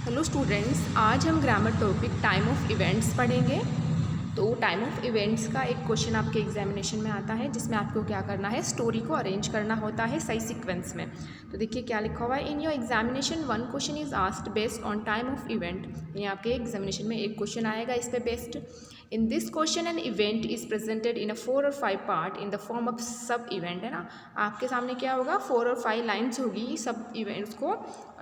Hello students, आज हम grammar topic time of events पढ़ेंगे। तो टाइम ऑफ इवेंट्स का एक क्वेश्चन आपके एग्जामिनेशन में आता है जिसमें आपको क्या करना है, स्टोरी को अरेंज करना होता है सही सीक्वेंस में। तो देखिए क्या लिखा हुआ है, in your examination one question is asked based on time of event. ये आपके एग्जामिनेशन में एक क्वेश्चन आएगा इस पे based. In this question an event is presented in a 4 और 5 part in the form of sub event, है ना। आपके सामने क्या होगा, 4 और 5 लाइन्स होगी, सब इवेंट्स को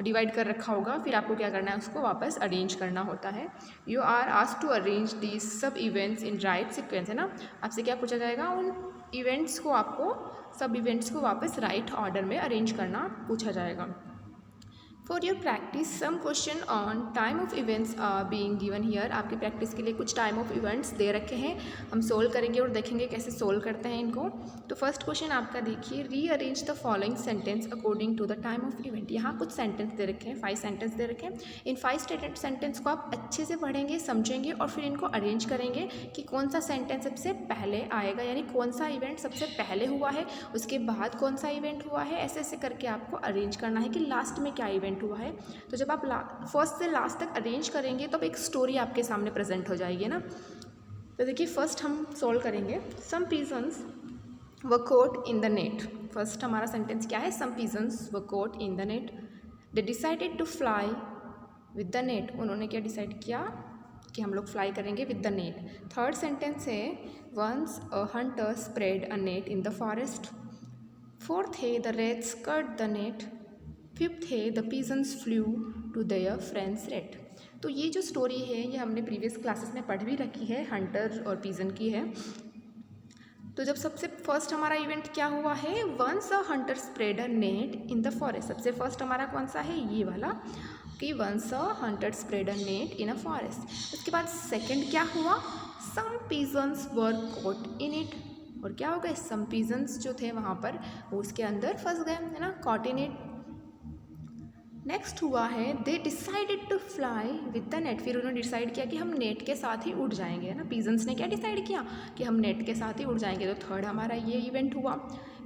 डिवाइड कर रखा होगा, फिर आपको क्या करना है, उसको वापस अरेंज करना होता है। You are asked to arrange these सब इवेंट्स इन राइट सीक्वेंस, है ना। आपसे क्या पूछा जाएगा, उन इवेंट्स को आपको सब इवेंट्स को वापस राइट ऑर्डर में अरेंज करना पूछा जाएगा। For your practice some question on time of events are being given here. आपकी प्रैक्टिस के लिए कुछ टाइम ऑफ इवेंट्स दे रखे हैं, हम सोल्व करेंगे और देखेंगे कैसे सोल्व करते हैं इनको। तो फर्स्ट क्वेश्चन आपका देखिए, rearrange the following sentence according to the time of event. यहाँ कुछ सेंटेंस दे रखे हैं, 5 सेंटेंस दे रखे हैं। इन 5 सेंटेंस को आप अच्छे से पढ़ेंगे, समझेंगे और फिर इनको अरेंज करेंगे कि कौन सा सेंटेंस सबसे पहले आएगा, यानी कौन सा इवेंट सबसे पहले हुआ है, उसके बाद कौन सा इवेंट हुआ है। ऐसे ऐसे करके आपको अरेंज करना है कि लास्ट में क्या इवेंट हुआ है। तो जब आप फर्स्ट से लास्ट तक अरेंज करेंगे तो एक स्टोरी आपके सामने प्रेजेंट हो जाएगी ना। तो देखिए फर्स्ट हम सॉल्व करेंगे। Some pigeons were caught in the net. First हमारा सेंटेंस क्या है, some pigeons were caught in the net, they decided to fly with the net. उन्होंने क्या डिसाइड किया कि हम लोग फ्लाई करेंगे with the net. Third sentence है, once a hunter spread a net in the forest. Fourth है, the rats cut the net. Fifth है, the pigeons flew to their friends rate. तो ये जो स्टोरी है ये हमने प्रीवियस क्लासेस में पढ़ भी रखी है, हंटर और पीजन की है। तो जब सबसे फर्स्ट हमारा इवेंट क्या हुआ है, once a hunter spread a net in the forest. सबसे फर्स्ट हमारा कौन सा है, ये वाला, कि once a hunter spread a net in a forest. उसके बाद सेकंड क्या हुआ, some pigeons were caught in it. और क्या हो गए, सम पीजन्स जो थे वहाँ पर वो उसके अंदर फंस गए, है ना, कॉट इन इट। नेक्स्ट हुआ है, they decided to fly with the net. फिर उन्होंने डिसाइड किया कि हम नेट के साथ ही उड़ जाएंगे, है ना। पीजन्स ने क्या डिसाइड किया कि हम नेट के साथ ही उड़ जाएंगे। तो थर्ड हमारा ये इवेंट हुआ।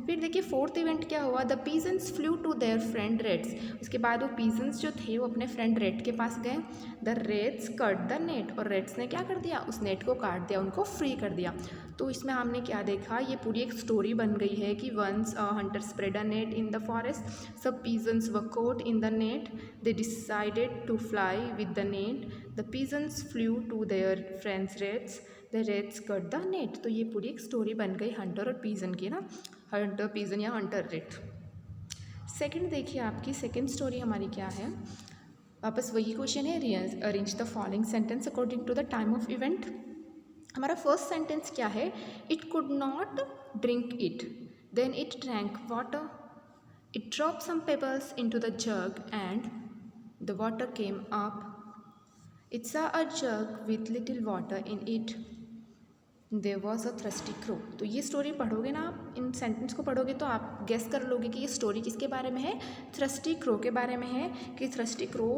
फिर देखिए फोर्थ इवेंट क्या हुआ, the pigeons flew to their friend rats. उसके बाद वो पीजन्स जो थे वो अपने फ्रेंड रेट के पास गए। The rats cut the net, और रेट्स ने क्या कर दिया, उस नेट को काट दिया, उनको फ्री कर दिया। तो इसमें हमने क्या देखा, ये पूरी एक स्टोरी बन गई है कि once hunter spread a net in the forest, सब pigeons were caught in the net, they decided to fly with the net, the pigeons flew to their friends rats, the rats cut the net। तो ये पूरी एक story बन गई Hunter और pigeon की ना, हंटर पीजन या हंटर रेट। सेकंड देखिए, आपकी सेकंड स्टोरी हमारी क्या है, वापस वही क्वेश्चन है, arrange the following sentence according to the time of event. हमारा फर्स्ट सेंटेंस क्या है, it could not drink it, then it drank water, it drop some pebbles into the jug and the water came up. It saw a jug with little water in it. There was a thirsty crow। तो ये story पढ़ोगे ना आप, इन sentence को पढ़ोगे तो आप guess कर लोगे कि ये स्टोरी किसके बारे में है, थ्रस्टी क्रो के बारे में है। कि थ्रस्टी क्रो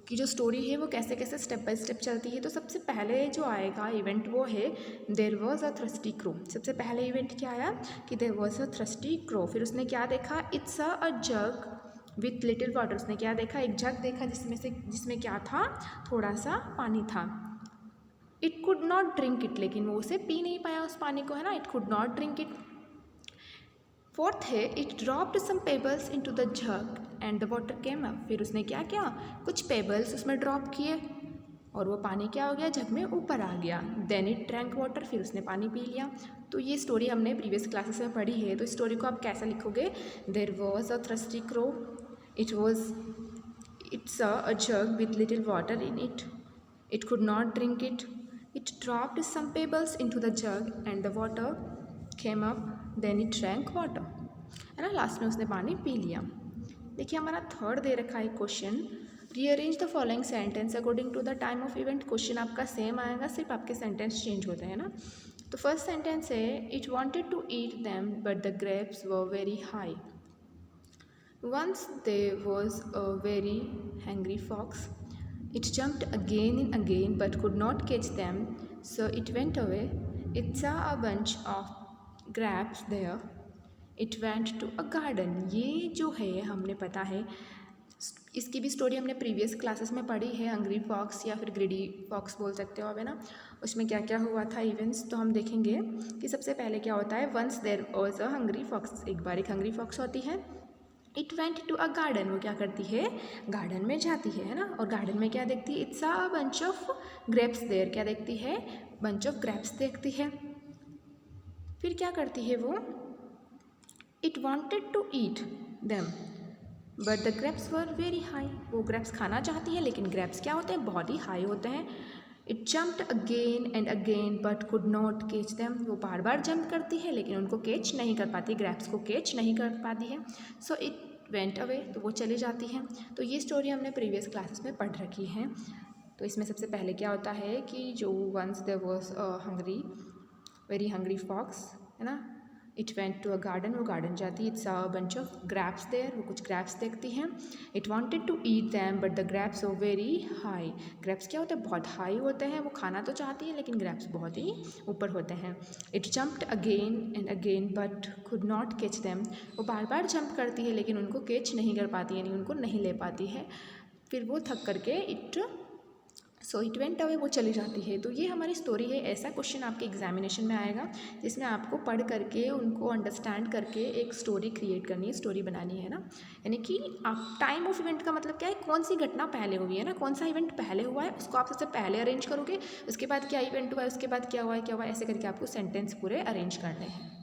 की जो स्टोरी है वो कैसे कैसे स्टेप बाय स्टेप चलती है। तो सबसे पहले जो आएगा इवेंट वो है, there was a thirsty crow. सबसे पहले इवेंट क्या आया कि there was a thirsty crow. फिर उसने क्या देखा, it's a jug with little water. उसने क्या देखा, एक जग देखा जिसमें क्या था, थोड़ा सा पानी था। It could not drink it, लेकिन वो उसे पी नहीं पाया उस पानी को, है ना, it could not drink it. Fourth है, it dropped some pebbles into the jug and the water came up. फिर उसने क्या किया, कुछ पेबल्स उसमें ड्रॉप किए और वो पानी क्या हो गया, जग में ऊपर आ गया। देन इट ड्रैंक वाटर, फिर उसने पानी पी लिया। तो ये स्टोरी हमने प्रीवियस क्लासेस में पढ़ी है। तो इस स्टोरी को आप कैसा लिखोगे, there was a thirsty crow, it saw a jug with little water in it, it could not drink it, it dropped some pebbles into the jug and the water came up, then it drank water, है ना। Last में उसने पानी P लिया। देखिए हमारा third दे रखा है question, rearrange the following sentence according to the time of event. Question आपका सेम आएगा, सिर्फ आपके सेंटेंस चेंज होते हैं ना। तो फर्स्ट सेंटेंस है, it wanted to eat them but the grapes were very high. Once there was a very hungry fox. It jumped again and again but could not catch them, so it went away. It saw a bunch of grapes there. It went to a garden। ये जो है हमने पता है इसकी भी story हमने previous classes में पढ़ी है, हंग्री फॉक्स या फिर ग्रीडी फॉक्स बोल सकते हो आप, है ना। उसमें क्या क्या हुआ था इवेंट्स, तो हम देखेंगे कि सबसे पहले क्या होता है। Once there was a hungry fox, एक बार एक हंग्री फॉक्स होती है। It went to a garden, वो क्या करती है, गार्डन में जाती है ना। और गार्डन में क्या देखती है, it's a bunch of grapes there, क्या देखती है, बंच ऑफ ग्रेप्स देखती है। फिर क्या करती है वो, it wanted to eat them but the grapes were very high, वो ग्रेप्स खाना चाहती है लेकिन ग्रेप्स क्या होते हैं, बहुत ही हाई होते हैं। It jumped again and again but could not catch them, वो बार बार जंप करती है लेकिन उनको कैच नहीं कर पाती, ग्रेप्स को कैच नहीं कर पाती है। सो इट वेंट अवे, तो वो चली जाती है। तो ये स्टोरी हमने प्रीवियस क्लासेस में पढ़ रखी है। तो इसमें सबसे पहले क्या होता है कि जो once there was a hungry, very hungry fox, है ना। It went to a garden, वो गार्डन जाती है। It's a bunch of grapes there, वो कुछ ग्रैप्स देखती हैं। It wanted to eat them but the grapes were very high, grapes क्या होते हैं, बहुत हाई होते हैं। वो खाना तो चाहती है लेकिन ग्रैप्स बहुत ही ऊपर होते हैं। It jumped again and again but could not catch them, वो बार बार जंप करती है लेकिन उनको कैच नहीं कर पाती, यानी उनको नहीं ले पाती है। फिर वो थक करके सो इट वेंट अवे, वो चली जाती है। तो ये हमारी स्टोरी है। ऐसा क्वेश्चन आपके एग्जामिनेशन में आएगा जिसमें आपको पढ़ करके उनको अंडरस्टैंड करके एक स्टोरी क्रिएट करनी है, स्टोरी बनानी है ना। यानी कि आप टाइम ऑफ इवेंट का मतलब क्या है, कौन सी घटना पहले हुई है ना, कौन सा इवेंट पहले हुआ है उसको आप सबसे पहले अरेंज करोगे, उसके बाद क्या इवेंट हुआ है, उसके बाद क्या हुआ है, क्या हुआ है, ऐसे करके आपको सेंटेंस पूरे अरेंज करने हैं।